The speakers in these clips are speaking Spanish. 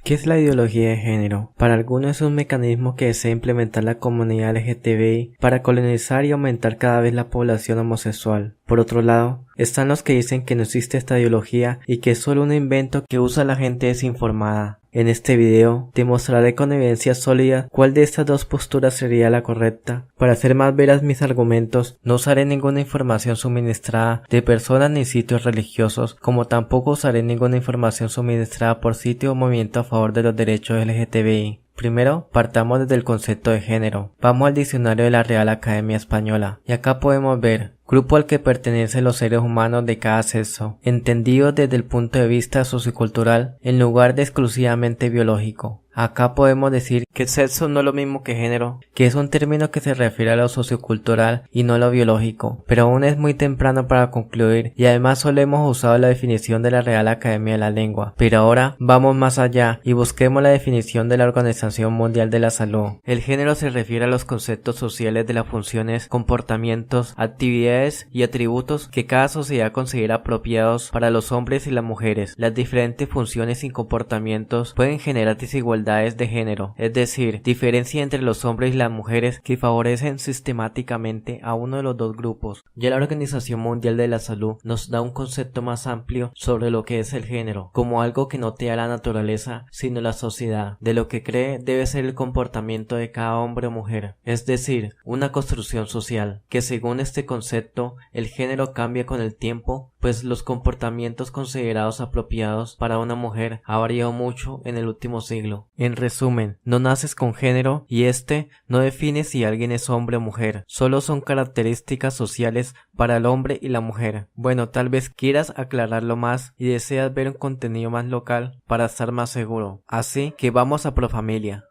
¿Qué es la ideología de género? Para algunos es un mecanismo que desea implementar la comunidad LGTBI para colonizar y aumentar cada vez la población homosexual. Por otro lado, están los que dicen que no existe esta ideología y que es solo un invento que usa la gente desinformada. En este video te mostraré con evidencia sólida cuál de estas dos posturas sería la correcta. Para hacer más veraz mis argumentos, no usaré ninguna información suministrada de personas ni sitios religiosos, como tampoco usaré ninguna información suministrada por sitio o movimiento a favor de los derechos LGTBI. Primero, partamos desde el concepto de género. Vamos al diccionario de la Real Academia Española, y acá podemos ver: grupo al que pertenecen los seres humanos de cada sexo, entendido desde el punto de vista sociocultural en lugar de exclusivamente biológico. Acá podemos decir que sexo no es lo mismo que género, que es un término que se refiere a lo sociocultural y no a lo biológico, pero aún es muy temprano para concluir y además solo hemos usado la definición de la Real Academia de la Lengua. Pero ahora vamos más allá y busquemos la definición de la Organización Mundial de la Salud. El género se refiere a los conceptos sociales de las funciones, comportamientos, actividades y atributos que cada sociedad considera apropiados para los hombres y las mujeres. Las diferentes funciones y comportamientos pueden generar desigualdades de género, es decir, diferencia entre los hombres y las mujeres que favorecen sistemáticamente a uno de los dos grupos. Ya la Organización Mundial de la Salud nos da un concepto más amplio sobre lo que es el género, como algo que no te da la naturaleza, sino la sociedad, de lo que cree debe ser el comportamiento de cada hombre o mujer, es decir, una construcción social, que según este concepto, el género cambia con el tiempo, pues los comportamientos considerados apropiados para una mujer ha variado mucho en el último siglo. En resumen, no naces con género y este no define si alguien es hombre o mujer, solo son características sociales para el hombre y la mujer. Bueno, tal vez quieras aclararlo más y deseas ver un contenido más local para estar más seguro. Así que vamos a Profamilia.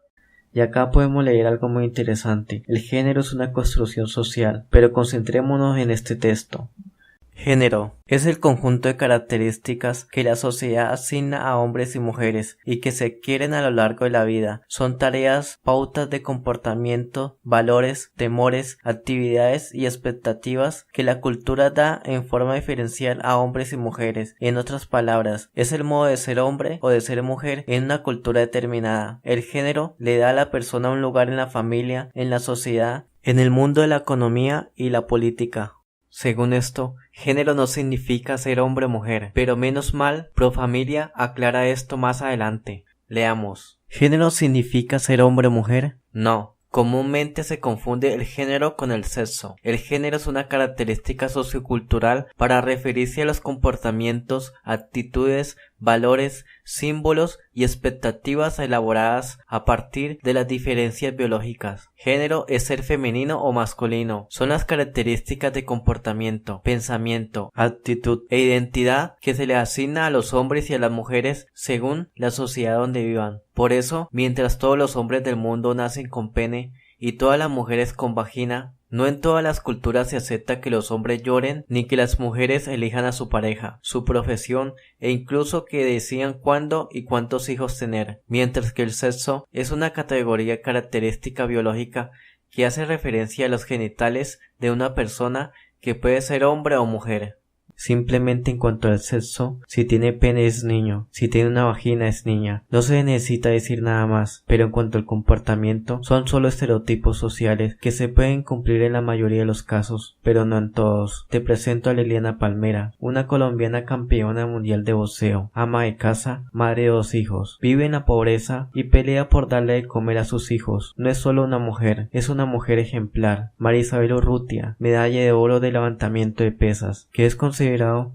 Y acá podemos leer algo muy interesante. El género es una construcción social, pero concentrémonos en este texto. Género es el conjunto de características que la sociedad asigna a hombres y mujeres y que se adquieren a lo largo de la vida. Son tareas, pautas de comportamiento, valores, temores, actividades y expectativas que la cultura da en forma diferencial a hombres y mujeres. En otras palabras, es el modo de ser hombre o de ser mujer en una cultura determinada. El género le da a la persona un lugar en la familia, en la sociedad, en el mundo de la economía y la política. Según esto, género no significa ser hombre o mujer, pero menos mal, Profamilia aclara esto más adelante. Leamos. ¿Género significa ser hombre o mujer? No. Comúnmente se confunde el género con el sexo. El género es una característica sociocultural para referirse a los comportamientos, actitudes, valores, símbolos y expectativas elaboradas a partir de las diferencias biológicas. Género es ser femenino o masculino. Son las características de comportamiento, pensamiento, actitud e identidad que se le asigna a los hombres y a las mujeres según la sociedad donde vivan. Por eso, mientras todos los hombres del mundo nacen con pene y todas las mujeres con vagina, no en todas las culturas se acepta que los hombres lloren ni que las mujeres elijan a su pareja, su profesión e incluso que decidan cuándo y cuántos hijos tener, mientras que el sexo es una categoría característica biológica que hace referencia a los genitales de una persona que puede ser hombre o mujer. Simplemente en cuanto al sexo, si tiene pene es niño, si tiene una vagina es niña. No se necesita decir nada más, pero en cuanto al comportamiento, son solo estereotipos sociales que se pueden cumplir en la mayoría de los casos, pero no en todos. Te presento a Liliana Palmera, una colombiana campeona mundial de boxeo, ama de casa, madre de 2 hijos, vive en la pobreza y pelea por darle de comer a sus hijos. No es solo una mujer, es una mujer ejemplar. María Isabel Urrutia, medalla de oro de levantamiento de pesas, que es considerado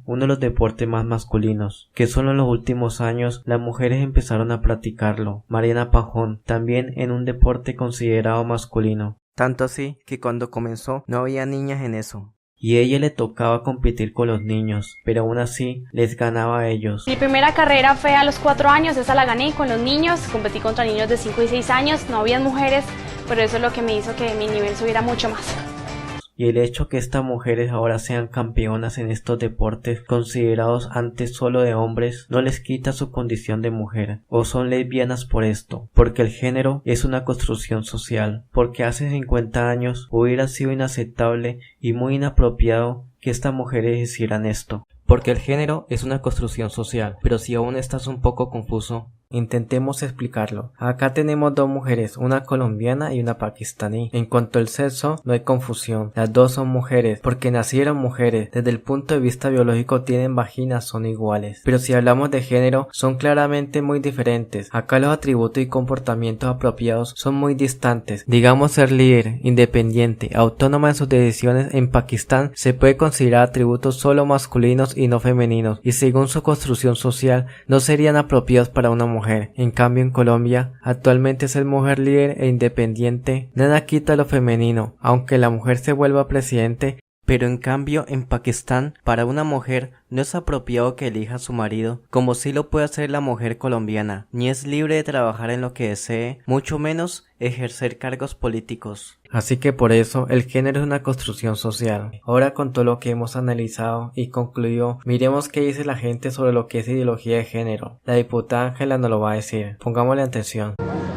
uno de los deportes más masculinos, que solo en los últimos años las mujeres empezaron a practicarlo. Mariana Pajón, también en un deporte considerado masculino, tanto así que cuando comenzó no había niñas en eso. Y a ella le tocaba competir con los niños, pero aún así les ganaba a ellos. Mi primera carrera fue a los 4 años, esa la gané con los niños, competí contra niños de 5 y 6 años, no habían mujeres, pero eso es lo que me hizo que mi nivel subiera mucho más. Y el hecho que estas mujeres ahora sean campeonas en estos deportes considerados antes solo de hombres no les quita su condición de mujer, o son lesbianas por esto, porque el género es una construcción social, porque hace 50 años hubiera sido inaceptable y muy inapropiado que estas mujeres hicieran esto. Porque el género es una construcción social, pero si aún estás un poco confuso, Intentemos explicarlo. Acá tenemos dos mujeres, una colombiana y una pakistaní. En cuanto al sexo, no hay confusión. Las dos son mujeres, porque nacieron mujeres. Desde el punto de vista biológico tienen vaginas, son iguales. Pero si hablamos de género, son claramente muy diferentes. Acá los atributos y comportamientos apropiados son muy distantes. Digamos ser líder, independiente, autónoma en sus decisiones. En Pakistán se puede considerar atributos solo masculinos y no femeninos, y según su construcción social no serían apropiados para una mujer. En cambio en Colombia, actualmente ser mujer líder e independiente nada quita lo femenino, aunque la mujer se vuelva presidente. Pero en cambio en Pakistán, para una mujer no es apropiado que elija a su marido, como sí lo puede hacer la mujer colombiana, ni es libre de trabajar en lo que desee, mucho menos ejercer cargos políticos. Así que por eso el género es una construcción social. Ahora con todo lo que hemos analizado y concluido, miremos qué dice la gente sobre lo que es ideología de género. La diputada Ángela nos lo va a decir. Pongámosle atención.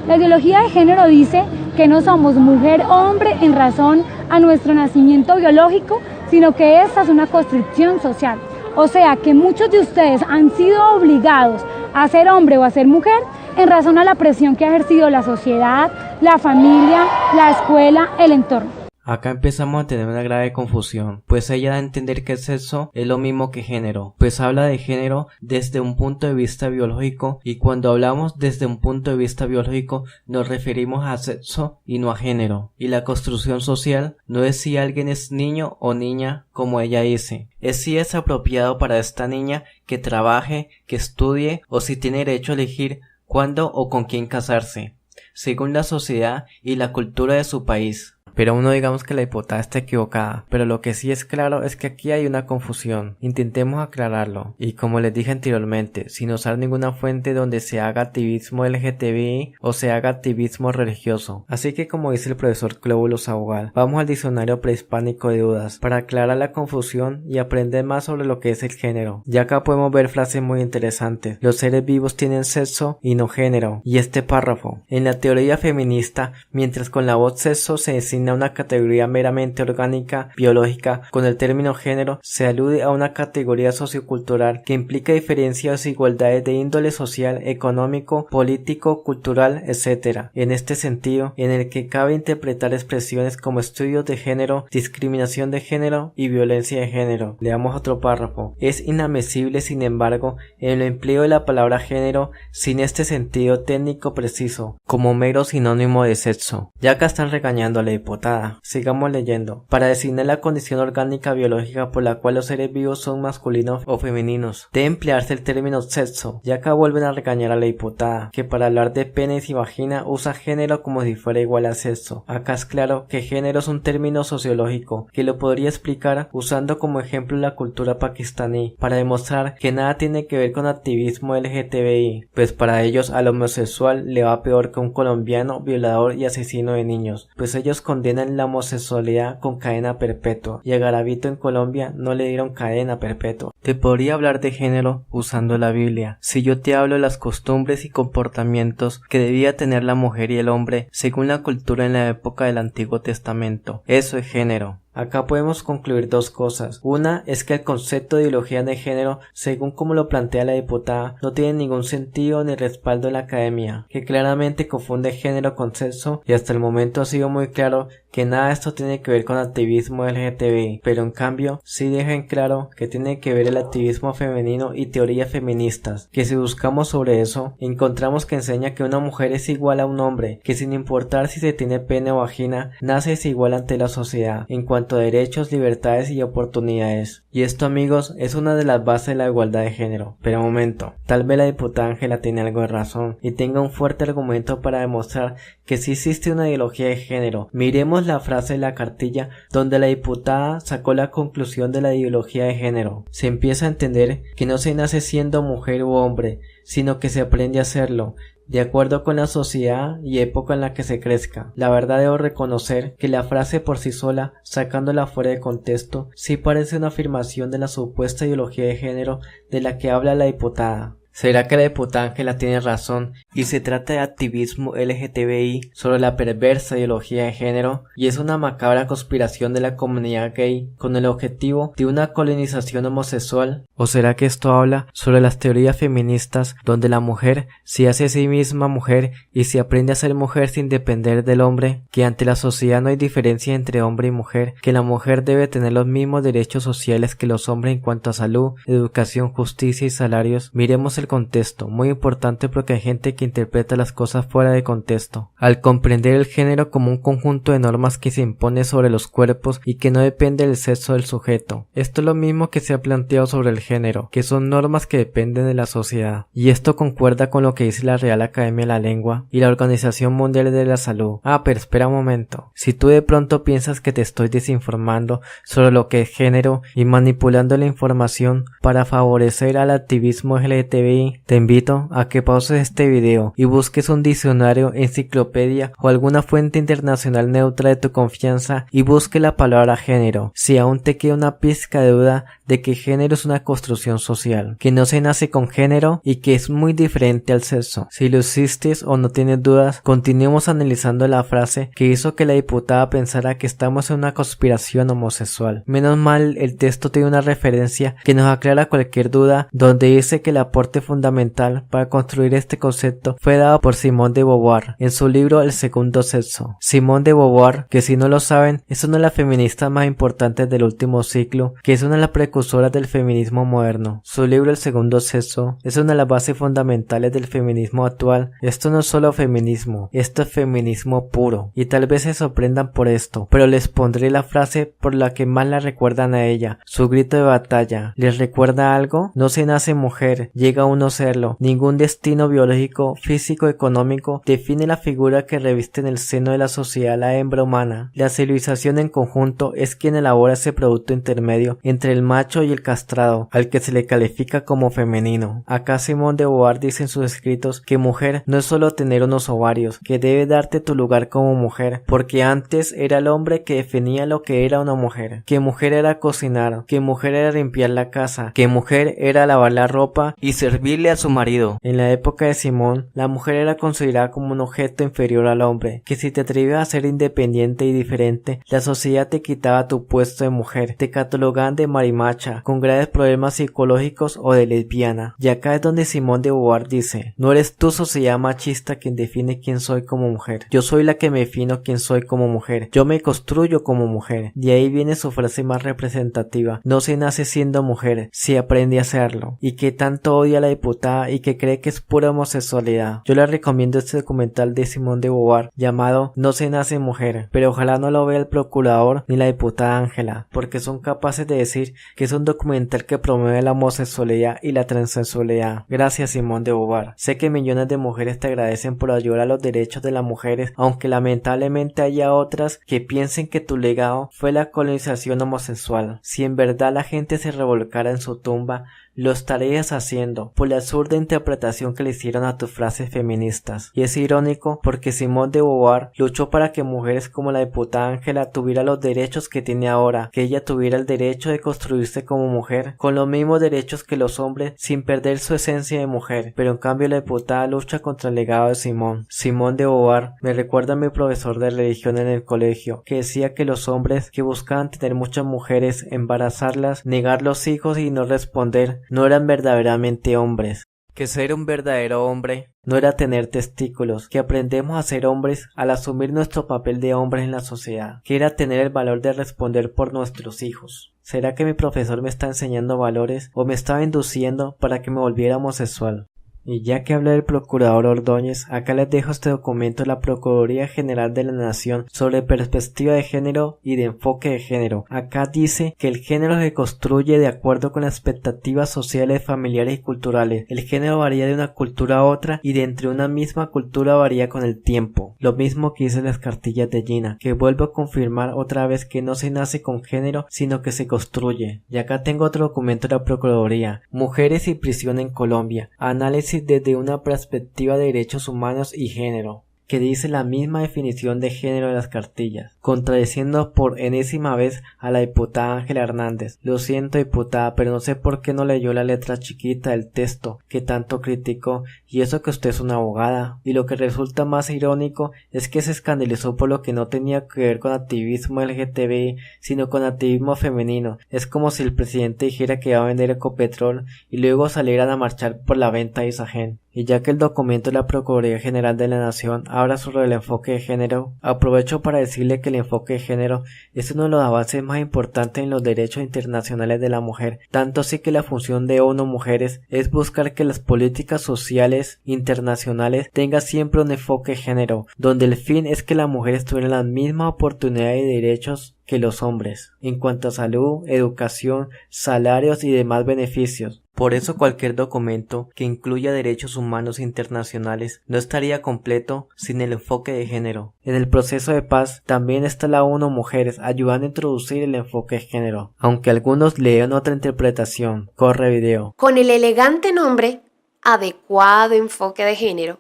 La ideología de género dice que no somos mujer o hombre en razón a nuestro nacimiento biológico, sino que esta es una construcción social. O sea que muchos de ustedes han sido obligados a ser hombre o a ser mujer en razón a la presión que ha ejercido la sociedad, la familia, la escuela, el entorno. Acá empezamos a tener una grave confusión, pues ella da a entender que el sexo es lo mismo que género, pues habla de género desde un punto de vista biológico, y cuando hablamos desde un punto de vista biológico nos referimos a sexo y no a género. Y la construcción social no es si alguien es niño o niña como ella dice, es si es apropiado para esta niña que trabaje, que estudie o si tiene derecho a elegir cuándo o con quién casarse, según la sociedad y la cultura de su país. Pero aún no digamos que la diputada está equivocada, pero lo que sí es claro es que aquí hay una confusión. Intentemos aclararlo. Y como les dije anteriormente, sin usar ninguna fuente donde se haga activismo LGTBI o se haga activismo religioso. Así que como dice el profesor Clóbulo Saugal, vamos al diccionario prehispánico de dudas para aclarar la confusión y aprender más sobre lo que es el género. Ya acá podemos ver frases muy interesantes. Los seres vivos tienen sexo y no género. Y este párrafo. En la teoría feminista, mientras con la voz sexo se designa una categoría meramente orgánica, biológica, con el término género se alude a una categoría sociocultural que implica diferencias o desigualdades de índole social, económico, político, cultural, etc. En este sentido, en el que cabe interpretar expresiones como estudios de género, discriminación de género y violencia de género. Leamos otro párrafo. Es inadmisible, sin embargo, el empleo de la palabra género sin este sentido técnico preciso, como mero sinónimo de sexo. Ya acá están regañando a la diputada. Sigamos leyendo. Para designar la condición orgánica biológica por la cual los seres vivos son masculinos o femeninos, debe emplearse el término sexo. Ya acá vuelven a regañar a la diputada, que para hablar de penes y vagina usa género como si fuera igual a sexo. Acá es claro que género es un término sociológico, que lo podría explicar usando como ejemplo la cultura pakistaní, para demostrar que nada tiene que ver con activismo LGTBI, pues para ellos al homosexual le va peor que un colombiano violador y asesino de niños, pues ellos condenan la homosexualidad con cadena perpetua, y a Garavito en Colombia no le dieron cadena perpetua. Te podría hablar de género usando la Biblia, si yo te hablo de las costumbres y comportamientos que debía tener la mujer y el hombre según la cultura en la época del Antiguo Testamento. Eso es género. Acá podemos concluir dos cosas. Una es que el concepto de ideología de género, según como lo plantea la diputada, no tiene ningún sentido ni respaldo en la academia, que claramente confunde género con sexo, y hasta el momento ha sido muy claro que nada de esto tiene que ver con activismo LGTBI, pero en cambio sí deja en claro que tiene que ver el activismo femenino y teorías feministas, que si buscamos sobre eso, encontramos que enseña que una mujer es igual a un hombre, que sin importar si se tiene pene o vagina, nace desigual ante la sociedad, en cuanto a derechos, libertades y oportunidades. Y esto, amigos, es una de las bases de la igualdad de género. Pero un momento, tal vez la diputada Ángela tiene algo de razón y tenga un fuerte argumento para demostrar que sí existe una ideología de género. Miremos la frase de la cartilla donde la diputada sacó la conclusión de la ideología de género. Se empieza a entender que no se nace siendo mujer u hombre, sino que se aprende a hacerlo, de acuerdo con la sociedad y época en la que se crezca. La verdad, debo reconocer que la frase por sí sola, sacándola fuera de contexto, sí parece una afirmación de la supuesta ideología de género de la que habla la diputada. ¿Será que la diputada Ángela tiene razón y se trata de activismo LGTBI sobre la perversa ideología de género y es una macabra conspiración de la comunidad gay con el objetivo de una colonización homosexual? ¿O será que esto habla sobre las teorías feministas donde la mujer se hace a sí misma mujer y se aprende a ser mujer sin depender del hombre, que ante la sociedad no hay diferencia entre hombre y mujer, que la mujer debe tener los mismos derechos sociales que los hombres en cuanto a salud, educación, justicia y salarios? Miremos el contexto, muy importante porque hay gente que interpreta las cosas fuera de contexto. Al comprender el género como un conjunto de normas que se impone sobre los cuerpos y que no depende del sexo del sujeto. Esto es lo mismo que se ha planteado sobre el género, que son normas que dependen de la sociedad. Y esto concuerda con lo que dice la Real Academia de la Lengua y la Organización Mundial de la Salud. Pero espera un momento. Si tú de pronto piensas que te estoy desinformando sobre lo que es género y manipulando la información para favorecer al activismo LGTBI, te invito a que pauses este video y busques un diccionario, enciclopedia o alguna fuente internacional neutra de tu confianza y busque la palabra género. Si aún te queda una pizca de duda de que género es una construcción social, que no se nace con género y que es muy diferente al sexo. Si lo existes o no tienes dudas, continuemos analizando la frase que hizo que la diputada pensara que estamos en una conspiración homosexual. Menos mal el texto tiene una referencia que nos aclara cualquier duda, donde dice que el aporte fundamental para construir este concepto fue dado por Simone de Beauvoir en su libro El segundo sexo. Simone de Beauvoir, que si no lo saben, es una de las feministas más importantes del último siglo, que es una de las precursoras del feminismo moderno. Su libro El segundo sexo es una de las bases fundamentales del feminismo actual. Esto no es solo feminismo, esto es feminismo puro, y tal vez se sorprendan por esto, pero les pondré la frase por la que más la recuerdan a ella, su grito de batalla. ¿Les recuerda algo? No se nace mujer, llega uno a serlo. Ningún destino biológico, físico, económico define la figura que reviste en el seno de la sociedad la hembra humana. La civilización en conjunto es quien elabora ese producto intermedio entre el macho y el castrado, al que se le califica como femenino. Acá Simone de Beauvoir dice en sus escritos que mujer no es solo tener unos ovarios, que debe darte tu lugar como mujer, porque antes era el hombre que definía lo que era una mujer, que mujer era cocinar, que mujer era limpiar la casa, que mujer era lavar la ropa y servirle a su marido. En la época de Simone, la mujer era considerada como un objeto inferior al hombre, que si te atrevías a ser independiente y diferente, la sociedad te quitaba tu puesto de mujer, te catalogaban de marimacha, con graves problemas psicológicos o de lesbiana. Y acá es donde Simone de Beauvoir dice: no eres tu sociedad machista quien define quién soy como mujer, yo soy la que me defino quién soy como mujer, yo me construyo como mujer. De ahí viene su frase más representativa: no se nace siendo mujer, se aprende a hacerlo. Y que tanto odia a la diputada y que cree que es pura homosexualidad. Yo les recomiendo este documental de Simone de Beauvoir llamado No se nace mujer, pero ojalá no lo vea el procurador ni la diputada Ángela, porque son capaces de decir que es un documental que promueve la homosexualidad y la transexualidad. Gracias, Simone de Beauvoir. Sé que millones de mujeres te agradecen por ayudar a los derechos de las mujeres, aunque lamentablemente haya otras que piensen que tu legado fue la colonización homosexual. Si en verdad la gente se revolcara en su tumba, lo estarías haciendo por la absurda interpretación que le hicieron a tus frases feministas. Y es irónico porque Simone de Beauvoir luchó para que mujeres como la diputada Ángela tuvieran los derechos que tiene ahora, que ella tuviera el derecho de construirse como mujer, con los mismos derechos que los hombres sin perder su esencia de mujer, pero en cambio la diputada lucha contra el legado de Simone. Simone de Beauvoir me recuerda a mi profesor de religión en el colegio, que decía que los hombres que buscaban tener muchas mujeres, embarazarlas, negar los hijos y no responder, no eran verdaderamente hombres. Que ser un verdadero hombre no era tener testículos, que aprendemos a ser hombres al asumir nuestro papel de hombres en la sociedad, que era tener el valor de responder por nuestros hijos. ¿Será que mi profesor me está enseñando valores o me estaba induciendo para que me volviera homosexual? Y ya que hablé del procurador Ordóñez, acá les dejo este documento de la Procuraduría General de la Nación sobre perspectiva de género y de enfoque de género. Acá dice que el género se construye de acuerdo con las expectativas sociales, familiares y culturales. El género varía de una cultura a otra y de entre una misma cultura varía con el tiempo. Lo mismo que dice las cartillas de Gina, que vuelvo a confirmar otra vez que no se nace con género, sino que se construye. Y acá tengo otro documento de la Procuraduría. Mujeres y prisión en Colombia. Análisis desde una perspectiva de derechos humanos y género. que dice la misma definición de género en las cartillas, contradiciendo por enésima vez a la diputada Ángela Hernández. Lo siento, diputada, pero no sé por qué no leyó la letra chiquita del texto que tanto criticó, y eso que usted es una abogada. Y lo que resulta más irónico es que se escandalizó por lo que no tenía que ver con activismo LGTBI, sino con activismo femenino. Es como si el presidente dijera que va a vender Ecopetrol y luego salieran a marchar por la venta de Isagen. Y ya que el documento de la Procuraduría General de la Nación habla sobre el enfoque de género, aprovecho para decirle que el enfoque de género es uno de los avances más importantes en los derechos internacionales de la mujer, tanto así que la función de ONU Mujeres es buscar que las políticas sociales internacionales tengan siempre un enfoque de género, donde el fin es que las mujeres tuvieran las mismas oportunidades y derechos que los hombres, en cuanto a salud, educación, salarios y demás beneficios. Por eso cualquier documento que incluya derechos humanos internacionales no estaría completo sin el enfoque de género. En el proceso de paz también está la ONU Mujeres ayudando a introducir el enfoque de género, aunque algunos lean otra interpretación. Corre video. Con el elegante nombre adecuado enfoque de género,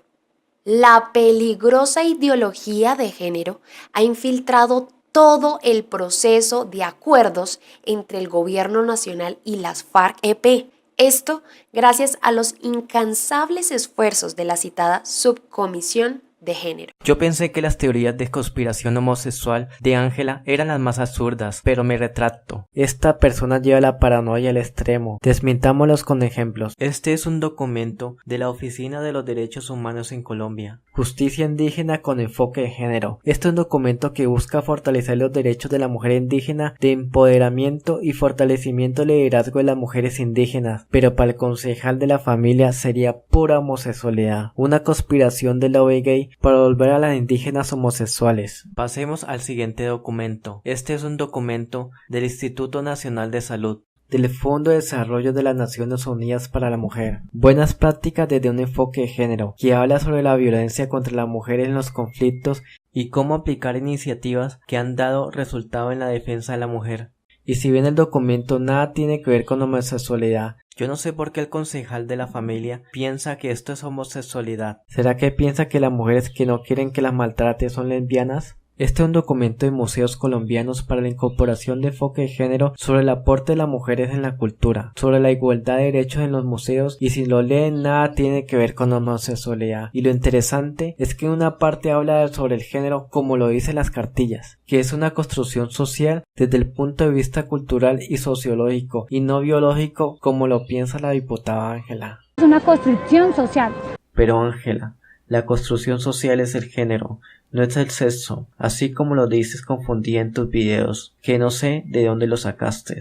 la peligrosa ideología de género ha infiltrado todo el proceso de acuerdos entre el gobierno nacional y las FARC-EP. Esto gracias a los incansables esfuerzos de la citada Subcomisión de Género. Yo pensé que las teorías de conspiración homosexual de Ángela eran las más absurdas, pero me retracto. Esta persona lleva la paranoia al extremo. Desmintámoslos con ejemplos. Este es un documento de la Oficina de los Derechos Humanos en Colombia. Justicia indígena con enfoque de género. Este es un documento que busca fortalecer los derechos de la mujer indígena, de empoderamiento y fortalecimiento del liderazgo de las mujeres indígenas, pero para el concejal de la familia sería pura homosexualidad, una conspiración de lobby gay para volver a las indígenas homosexuales. Pasemos al siguiente documento. Este es un documento del Instituto Nacional de Salud, del Fondo de Desarrollo de las Naciones Unidas para la Mujer. Buenas prácticas desde un enfoque de género, que habla sobre la violencia contra la mujer en los conflictos y cómo aplicar iniciativas que han dado resultado en la defensa de la mujer. Y si bien el documento nada tiene que ver con homosexualidad, yo no sé por qué el concejal de la familia piensa que esto es homosexualidad. ¿Será que piensa que las mujeres que no quieren que las maltrate son lesbianas? Este es un documento de museos colombianos para la incorporación de enfoque de género sobre el aporte de las mujeres en la cultura, sobre la igualdad de derechos en los museos, y si lo leen nada tiene que ver con homosexualidad. Y lo interesante es que en una parte habla sobre el género como lo dicen las cartillas, que es una construcción social desde el punto de vista cultural y sociológico, y no biológico como lo piensa la diputada Ángela. Es una construcción social. Pero Ángela, la construcción social es el género, no es el sexo, así como lo dices confundida en tus videos, que no sé de dónde lo sacaste.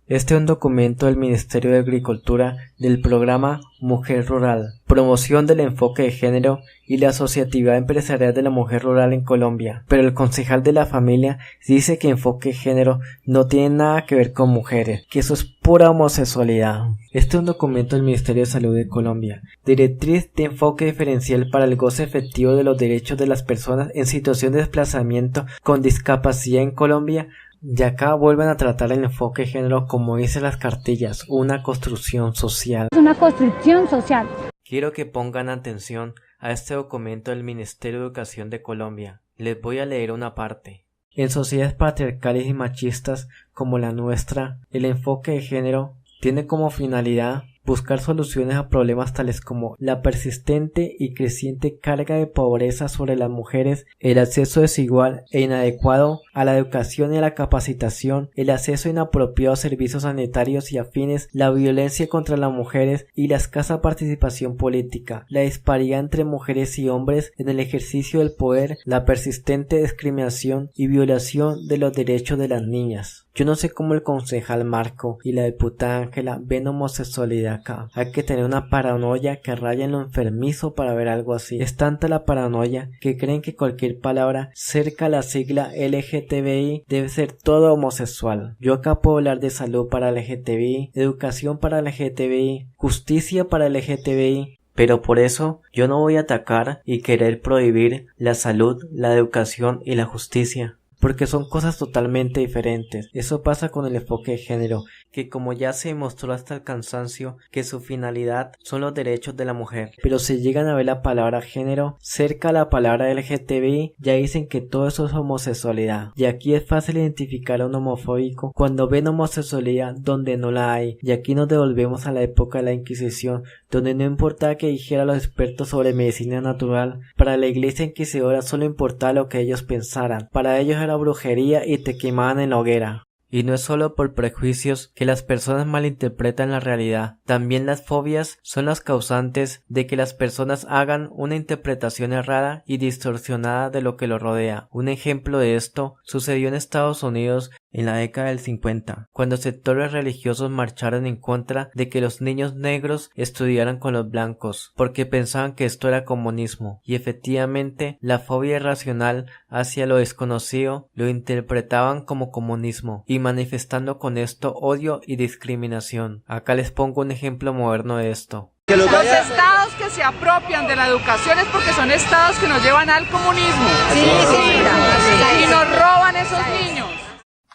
Este es un documento del Ministerio de Agricultura del programa Mujer Rural, promoción del enfoque de género y la asociatividad empresarial de la mujer rural en Colombia. Pero el concejal de la familia dice que enfoque de género no tiene nada que ver con mujeres, que eso es pura homosexualidad. Este es un documento del Ministerio de Salud de Colombia, directriz de enfoque diferencial para el goce efectivo de los derechos de las personas en situación de desplazamiento con discapacidad en Colombia. Y acá vuelven a tratar el enfoque de género como dicen las cartillas, una construcción social. Es una construcción social. Quiero que pongan atención a este documento del Ministerio de Educación de Colombia. Les voy a leer una parte. En sociedades patriarcales y machistas como la nuestra, el enfoque de género tiene como finalidad buscar soluciones a problemas tales como la persistente y creciente carga de pobreza sobre las mujeres, el acceso desigual e inadecuado a la educación y a la capacitación, el acceso inapropiado a servicios sanitarios y afines, la violencia contra las mujeres y la escasa participación política, la disparidad entre mujeres y hombres en el ejercicio del poder, la persistente discriminación y violación de los derechos de las niñas. Yo no sé cómo el concejal Marco y la diputada Ángela ven homosexualidad acá. Hay que tener una paranoia que raya en lo enfermizo para ver algo así. Es tanta la paranoia que creen que cualquier palabra cerca a la sigla LGTBI debe ser todo homosexual. Yo acá puedo hablar de salud para LGTBI, educación para LGTBI, justicia para LGTBI. Pero por eso yo no voy a atacar y querer prohibir la salud, la educación y la justicia. porque son cosas totalmente diferentes. Eso pasa con el enfoque de género, que como ya se demostró hasta el cansancio, que su finalidad son los derechos de la mujer. Pero si llegan a ver la palabra género cerca a la palabra LGTBI, ya dicen que todo eso es homosexualidad. Y aquí es fácil identificar a un homofóbico cuando ven homosexualidad donde no la hay. Y aquí nos devolvemos a la época de la Inquisición, donde no importaba que dijeran los expertos sobre medicina natural, para la iglesia inquisidora solo importaba lo que ellos pensaran. Para ellos era brujería y te quemaban en la hoguera. Y no es solo por prejuicios que las personas malinterpretan la realidad, también las fobias son las causantes de que las personas hagan una interpretación errada y distorsionada de lo que lo rodea. Un ejemplo de esto sucedió en Estados Unidos en la década del 50, cuando sectores religiosos marcharon en contra de que los niños negros estudiaran con los blancos, porque pensaban que esto era comunismo, y efectivamente la fobia irracional hacia lo desconocido lo interpretaban como comunismo, y manifestando con esto odio y discriminación. Acá les pongo un ejemplo moderno de esto. Los estados que se apropian de la educación es porque son estados que nos llevan al comunismo. Y nos roban esos niños.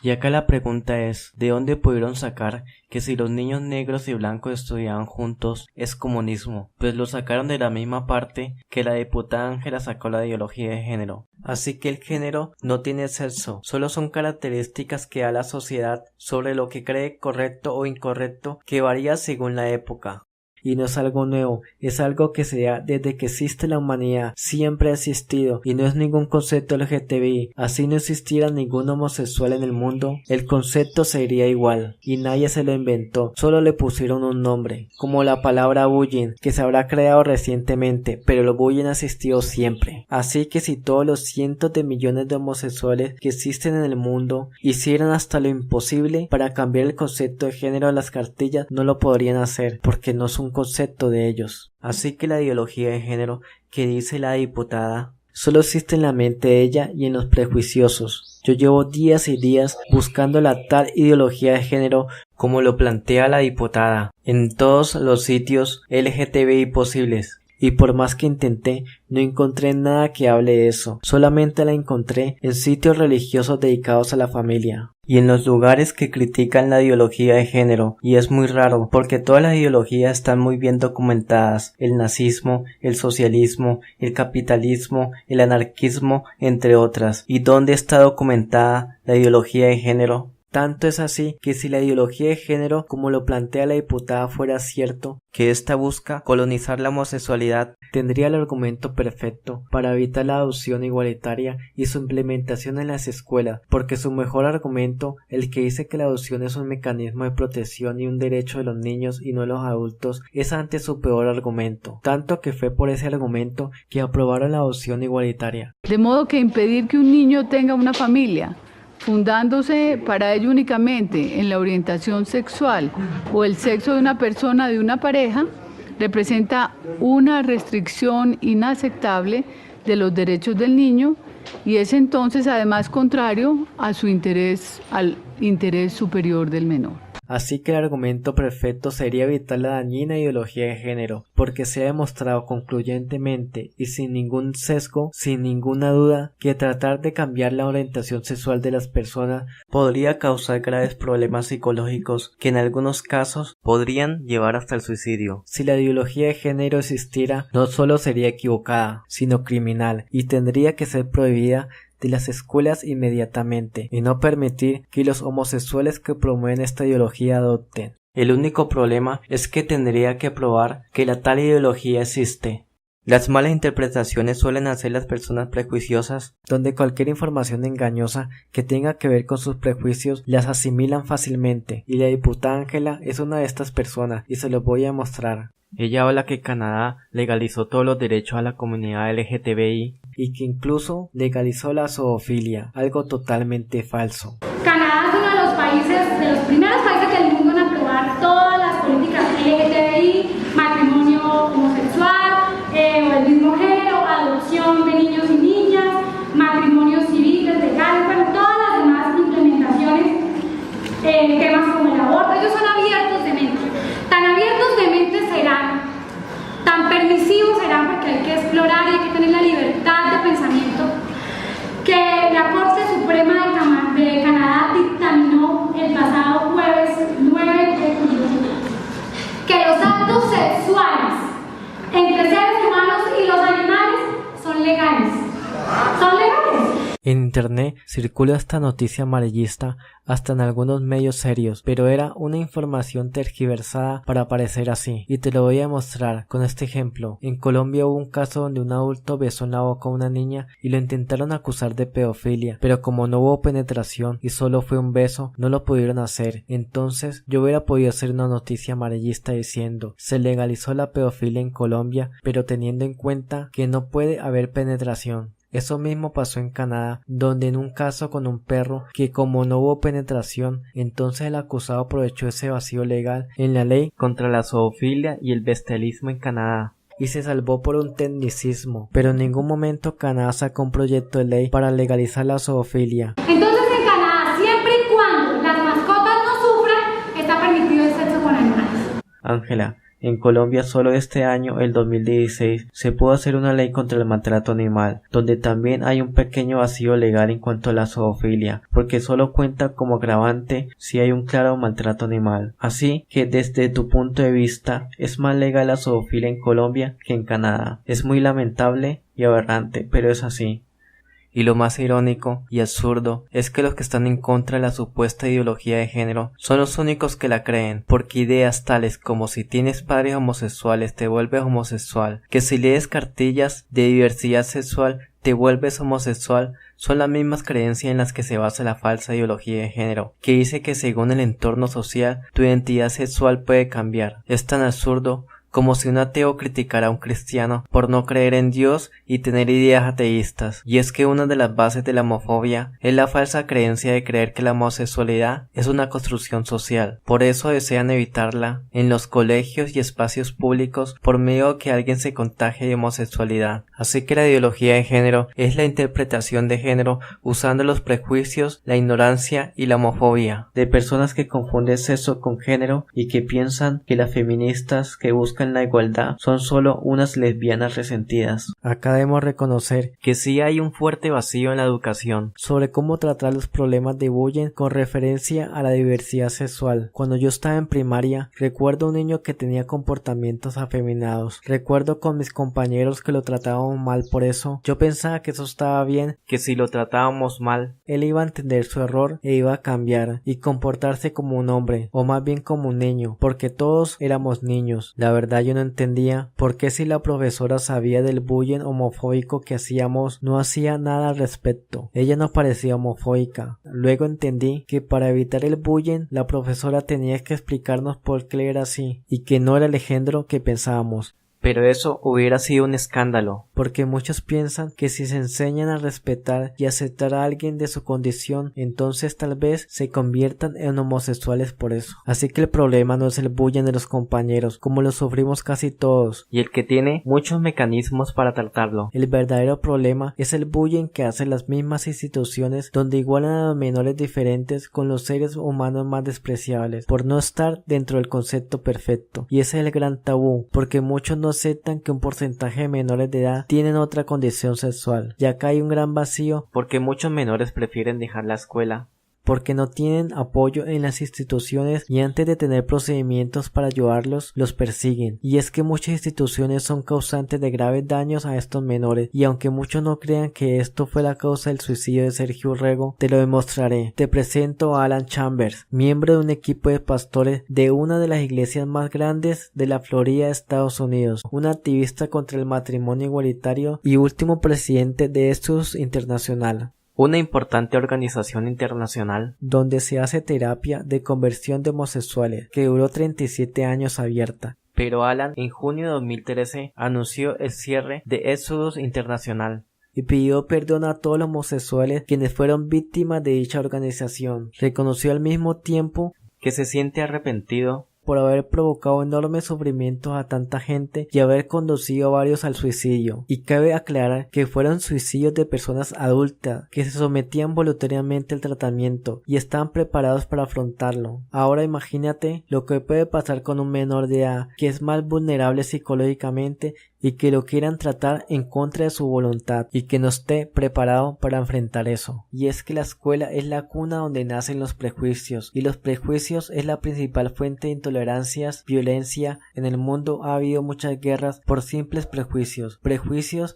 Y acá la pregunta es, ¿de dónde pudieron sacar que si los niños negros y blancos estudiaban juntos es comunismo? Pues lo sacaron de la misma parte que la diputada Ángela sacó la ideología de género. Así que el género no tiene sexo, solo son características que da la sociedad sobre lo que cree correcto o incorrecto, que varía según la época. Y no es algo nuevo, es algo que se da desde que existe la humanidad, siempre ha existido, y no es ningún concepto LGTBI. Así no existiera ningún homosexual en el mundo, el concepto sería igual, y nadie se lo inventó, solo le pusieron un nombre, como la palabra bullying, que se habrá creado recientemente, pero el bullying ha existido siempre. Así que si todos los cientos de millones de homosexuales que existen en el mundo hicieran hasta lo imposible para cambiar el concepto de género de las cartillas, no lo podrían hacer, porque no es un concepto de ellos. Así que la ideología de género que dice la diputada solo existe en la mente de ella y en los prejuiciosos. Yo llevo días y días buscando la tal ideología de género como lo plantea la diputada en todos los sitios LGTBI posibles. Y por más que intenté, no encontré nada que hable de eso, solamente la encontré en sitios religiosos dedicados a la familia y en los lugares que critican la ideología de género, y es muy raro porque todas las ideologías están muy bien documentadas: el nazismo, el socialismo, el capitalismo, el anarquismo, entre otras. ¿Y dónde está documentada la ideología de género? Tanto es así que si la ideología de género, como lo plantea la diputada, fuera cierto, que ésta busca colonizar la homosexualidad, tendría el argumento perfecto para evitar la adopción igualitaria y su implementación en las escuelas, porque su mejor argumento, el que dice que la adopción es un mecanismo de protección y un derecho de los niños y no de los adultos, es ante su peor argumento, tanto que fue por ese argumento que aprobaron la adopción igualitaria. De modo que impedir que un niño tenga una familia, fundándose para ello únicamente en la orientación sexual o el sexo de una persona de una pareja, representa una restricción inaceptable de los derechos del niño y es entonces además contrario a su interés, al interés superior del menor. Así que el argumento perfecto sería evitar la dañina ideología de género, porque se ha demostrado concluyentemente y sin ningún sesgo, sin ninguna duda, que tratar de cambiar la orientación sexual de las personas podría causar graves problemas psicológicos que en algunos casos podrían llevar hasta el suicidio. Si la ideología de género existiera, no solo sería equivocada, sino criminal, y tendría que ser prohibida de las escuelas inmediatamente y no permitir que los homosexuales que promueven esta ideología adopten. El único problema es que tendría que probar que la tal ideología existe. Las malas interpretaciones suelen hacer las personas prejuiciosas, donde cualquier información engañosa que tenga que ver con sus prejuicios las asimilan fácilmente, y la diputada Ángela es una de estas personas y se los voy a mostrar. Ella habla que Canadá legalizó todos los derechos a la comunidad LGTBI y que incluso legalizó la zoofilia, algo totalmente falso. Canadá es uno de los países, de los primeros países del mundo en aprobar todas las políticas LGTBI, matrimonio homosexual o el mismo género, adopción de niños y niñas, matrimonios civiles, legales, bueno, todas las demás implementaciones, temas como el aborto. Ellos son abiertos de mente. Tan abiertos de mente serán, tan permisivos serán, porque hay que explorar y hay que tener la libertad de pensamiento, que la Corte Suprema En internet circula esta noticia amarillista hasta en algunos medios serios, pero era una información tergiversada para parecer así, y te lo voy a mostrar con este ejemplo. En Colombia hubo un caso donde un adulto besó en la boca a una niña y lo intentaron acusar de pedofilia, pero como no hubo penetración y solo fue un beso, no lo pudieron hacer. Entonces yo hubiera podido hacer una noticia amarillista diciendo: se legalizó la pedofilia en Colombia, pero teniendo en cuenta que no puede haber penetración. Eso mismo pasó en Canadá, donde en un caso con un perro que como no hubo penetración, entonces el acusado aprovechó ese vacío legal en la ley contra la zoofilia y el bestialismo en Canadá y se salvó por un tecnicismo, pero en ningún momento Canadá sacó un proyecto de ley para legalizar la zoofilia. Entonces en Canadá, siempre y cuando las mascotas no sufran, está permitido el sexo con animales. Ángela, en Colombia solo este año, el 2016, se pudo hacer una ley contra el maltrato animal, donde también hay un pequeño vacío legal en cuanto a la zoofilia, porque solo cuenta como agravante si hay un claro maltrato animal. Así que desde tu punto de vista, es más legal la zoofilia en Colombia que en Canadá. Es muy lamentable y aberrante, pero es así. Y lo más irónico y absurdo es que los que están en contra de la supuesta ideología de género son los únicos que la creen, porque ideas tales como si tienes padres homosexuales te vuelves homosexual, que si lees cartillas de diversidad sexual te vuelves homosexual, son las mismas creencias en las que se basa la falsa ideología de género, que dice que según el entorno social tu identidad sexual puede cambiar. Es tan absurdo como si un ateo criticara a un cristiano por no creer en Dios y tener ideas ateístas. Y es que una de las bases de la homofobia es la falsa creencia de creer que la homosexualidad es una construcción social. Por eso desean evitarla en los colegios y espacios públicos por medio de que alguien se contagie de homosexualidad. Así que la ideología de género es la interpretación de género usando los prejuicios, la ignorancia y la homofobia de personas que confunden sexo con género y que piensan que las feministas que buscan la igualdad son solo unas lesbianas resentidas. Acá debemos reconocer que sí hay un fuerte vacío en la educación sobre cómo tratar los problemas de bullying con referencia a la diversidad sexual. Cuando yo estaba en primaria, recuerdo un niño que tenía comportamientos afeminados. Recuerdo con mis compañeros que lo tratábamos mal por eso. Yo pensaba que eso estaba bien, que si lo tratábamos mal, él iba a entender su error e iba a cambiar y comportarse como un hombre, o más bien como un niño, porque todos éramos niños. La verdad yo no entendía por qué si la profesora sabía del bullying homofóbico que hacíamos no hacía nada al respecto. Ella no parecía homofóbica. Luego entendí que para evitar el bullying la profesora tenía que explicarnos por qué era así y que no era el género que pensábamos. Pero eso hubiera sido un escándalo, porque muchos piensan que si se enseñan a respetar y aceptar a alguien de su condición, entonces tal vez se conviertan en homosexuales por eso. Así que el problema no es el bullying de los compañeros, como lo sufrimos casi todos, y el que tiene muchos mecanismos para tratarlo. El verdadero problema es el bullying que hacen las mismas instituciones donde igualan a los menores diferentes con los seres humanos más despreciables, por no estar dentro del concepto perfecto. Y ese es el gran tabú, porque muchos no aceptan que un porcentaje de menores de edad tienen otra condición sexual, y acá hay un gran vacío porque muchos menores prefieren dejar la escuela porque no tienen apoyo en las instituciones y antes de tener procedimientos para ayudarlos, los persiguen. Y es que muchas instituciones son causantes de graves daños a estos menores, y aunque muchos no crean que esto fue la causa del suicidio de Sergio Urrego, te lo demostraré. Te presento a Alan Chambers, miembro de un equipo de pastores de una de las iglesias más grandes de la Florida, Estados Unidos, un activista contra el matrimonio igualitario y último presidente de Exodus International, una importante organización internacional donde se hace terapia de conversión de homosexuales que duró 37 años abierta. Pero Alan en junio de 2013 anunció el cierre de Exodus International y pidió perdón a todos los homosexuales quienes fueron víctimas de dicha organización. Reconoció al mismo tiempo que se siente arrepentido por haber provocado enormes sufrimientos a tanta gente y haber conducido a varios al suicidio. Y cabe aclarar que fueron suicidios de personas adultas que se sometían voluntariamente al tratamiento y estaban preparados para afrontarlo. Ahora imagínate lo que puede pasar con un menor de edad que es más vulnerable psicológicamente y que lo quieran tratar en contra de su voluntad y que no esté preparado para enfrentar eso. Y es que la escuela es la cuna donde nacen los prejuicios, y los prejuicios es la principal fuente de intolerancias, violencia. En el mundo ha habido muchas guerras por simples prejuicios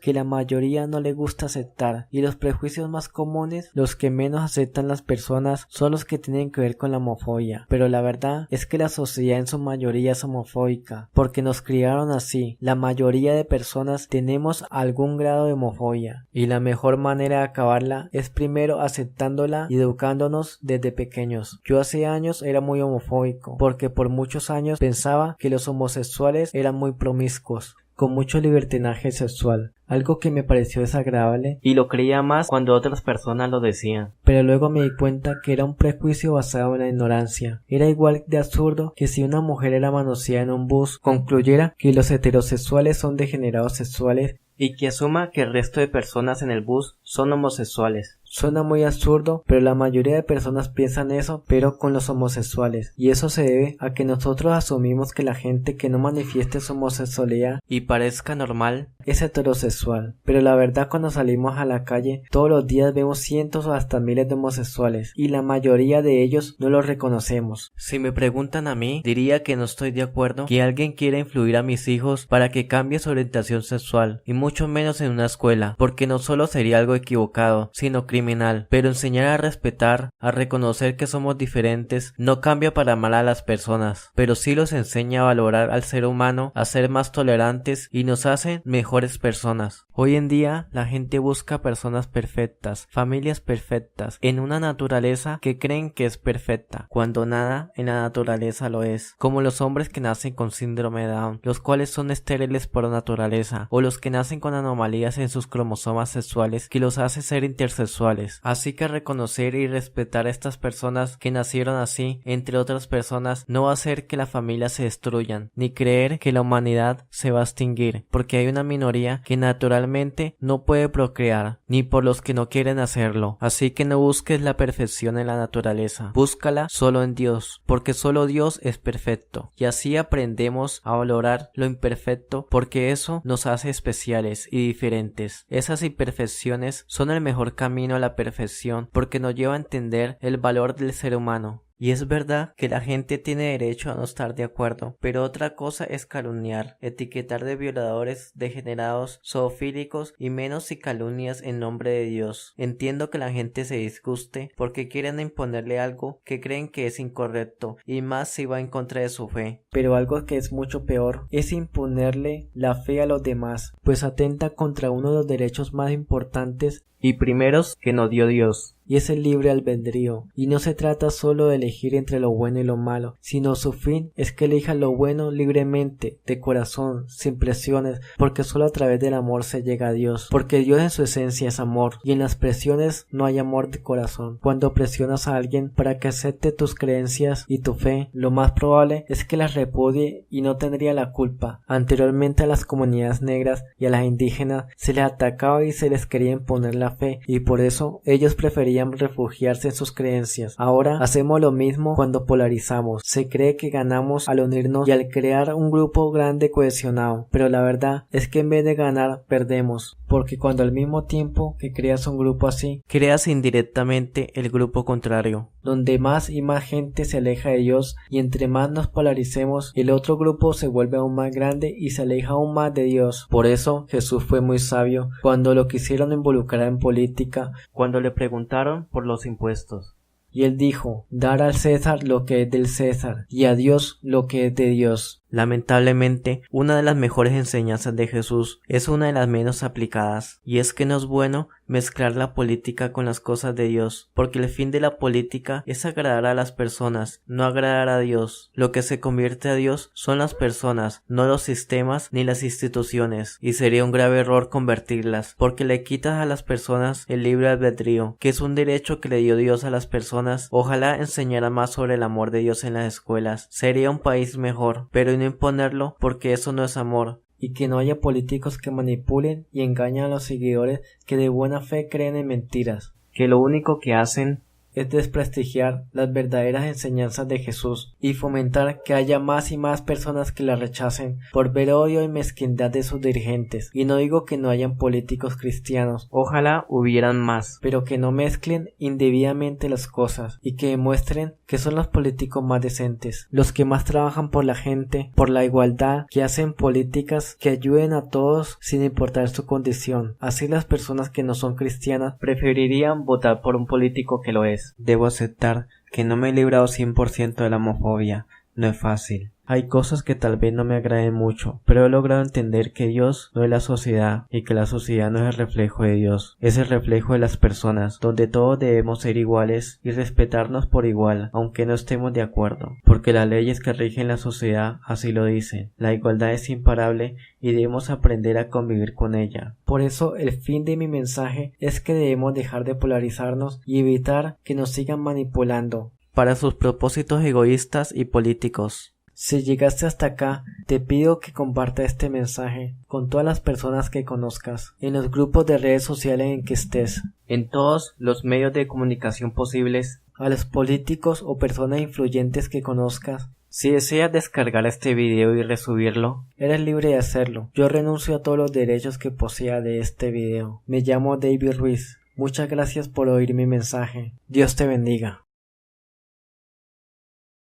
que la mayoría no le gusta aceptar, y los prejuicios más comunes, los que menos aceptan las personas, son los que tienen que ver con la homofobia. Pero la verdad es que la sociedad en su mayoría es homofóbica, porque nos criaron así. La mayoría de personas tenemos algún grado de homofobia, y la mejor manera de acabarla es primero aceptándola y educándonos desde pequeños. Yo hace años era muy homofóbico, porque por muchos años pensaba que los homosexuales eran muy promiscuos, con mucho libertinaje sexual, algo que me pareció desagradable y lo creía más cuando otras personas lo decían. Pero luego me di cuenta que era un prejuicio basado en la ignorancia. Era igual de absurdo que si una mujer era manoseada en un bus, concluyera que los heterosexuales son degenerados sexuales y que asuma que el resto de personas en el bus son homosexuales. Suena muy absurdo, pero la mayoría de personas piensan eso, pero con los homosexuales, y eso se debe a que nosotros asumimos que la gente que no manifieste su homosexualidad y parezca normal es heterosexual. Pero la verdad, cuando salimos a la calle todos los días vemos cientos o hasta miles de homosexuales, y la mayoría de ellos no los reconocemos. Si me preguntan a mí, diría que no estoy de acuerdo que alguien quiera influir a mis hijos para que cambie su orientación sexual, y mucho menos en una escuela, porque no solo sería algo equivocado, sino criminal. Pero enseñar a respetar, a reconocer que somos diferentes, no cambia para mal a las personas, pero sí los enseña a valorar al ser humano, a ser más tolerantes y nos hace mejores personas. Hoy en día la gente busca personas perfectas, familias perfectas, en una naturaleza que creen que es perfecta, cuando nada en la naturaleza lo es, como los hombres que nacen con síndrome de Down, los cuales son estériles por naturaleza, o los que nacen con anomalías en sus cromosomas sexuales que los hace ser intersexuales. Así que reconocer y respetar a estas personas que nacieron así, entre otras personas, no va a hacer que la familia se destruyan, ni creer que la humanidad se va a extinguir, porque hay una minoría que naturalmente no puede procrear, ni por los que no quieren hacerlo. Así que no busques la perfección en la naturaleza, búscala solo en Dios, porque solo Dios es perfecto, y así aprendemos a valorar lo imperfecto, porque eso nos hace especiales y diferentes. Esas imperfecciones son el mejor camino a la perfección, porque nos lleva a entender el valor del ser humano. Y es verdad que la gente tiene derecho a no estar de acuerdo, pero otra cosa es calumniar, etiquetar de violadores, degenerados, zoofílicos y menos si calumnias en nombre de Dios. Entiendo que la gente se disguste porque quieren imponerle algo que creen que es incorrecto y más si va en contra de su fe. Pero algo que es mucho peor es imponerle la fe a los demás, pues atenta contra uno de los derechos más importantes y primeros que nos dio Dios, y es el libre albedrío. Y no se trata solo de elegir entre lo bueno y lo malo, sino su fin es que elija lo bueno libremente, de corazón, sin presiones, porque solo a través del amor se llega a Dios, porque Dios en su esencia es amor, y en las presiones no hay amor de corazón. Cuando presionas a alguien para que acepte tus creencias y tu fe, lo más probable es que las repudie y no tendría la culpa. Anteriormente a las comunidades negras y a las indígenas se les atacaba y se les quería imponer la fe, y por eso ellos preferían refugiarse en sus creencias. Ahora hacemos lo mismo cuando polarizamos. Se cree que ganamos al unirnos y al crear un grupo grande cohesionado, pero la verdad es que en vez de ganar, perdemos, porque cuando al mismo tiempo que creas un grupo así, creas indirectamente el grupo contrario, donde más y más gente se aleja de Dios, y entre más nos polaricemos, el otro grupo se vuelve aún más grande y se aleja aún más de Dios. Por eso Jesús fue muy sabio cuando lo quisieron involucrar en política, cuando le preguntaron por los impuestos. Y él dijo: dar al César lo que es del César, y a Dios lo que es de Dios. Lamentablemente, una de las mejores enseñanzas de Jesús es una de las menos aplicadas, y es que no es bueno mezclar la política con las cosas de Dios, porque el fin de la política es agradar a las personas, no agradar a Dios. Lo que se convierte a Dios son las personas, no los sistemas ni las instituciones, y sería un grave error convertirlas, porque le quitas a las personas el libre albedrío, que es un derecho que le dio Dios a las personas. Ojalá enseñara más sobre el amor de Dios en las escuelas. Sería un país mejor, pero no imponerlo, porque eso no es amor. Y que no haya políticos que manipulen y engañen a los seguidores que de buena fe creen en mentiras, que lo único que hacen es desprestigiar las verdaderas enseñanzas de Jesús y fomentar que haya más y más personas que la rechacen por ver odio y mezquindad de sus dirigentes. Y no digo que no hayan políticos cristianos, ojalá hubieran más, pero que no mezclen indebidamente las cosas y que demuestren que son los políticos más decentes, los que más trabajan por la gente, por la igualdad, que hacen políticas que ayuden a todos sin importar su condición. Así las personas que no son cristianas preferirían votar por un político que lo es. Debo aceptar que no me he librado 100% de la homofobia. No es fácil. Hay cosas que tal vez no me agraden mucho, pero he logrado entender que Dios no es la sociedad y que la sociedad no es el reflejo de Dios, es el reflejo de las personas, donde todos debemos ser iguales y respetarnos por igual, aunque no estemos de acuerdo, porque las leyes que rigen la sociedad así lo dicen. La igualdad es imparable y debemos aprender a convivir con ella. Por eso el fin de mi mensaje es que debemos dejar de polarizarnos y evitar que nos sigan manipulando para sus propósitos egoístas y políticos. Si llegaste hasta acá, te pido que compartas este mensaje con todas las personas que conozcas, en los grupos de redes sociales en que estés, en todos los medios de comunicación posibles, a los políticos o personas influyentes que conozcas. Si deseas descargar este video y resubirlo, eres libre de hacerlo. Yo renuncio a todos los derechos que posea de este video. Me llamo David Ruiz. Muchas gracias por oír mi mensaje. Dios te bendiga.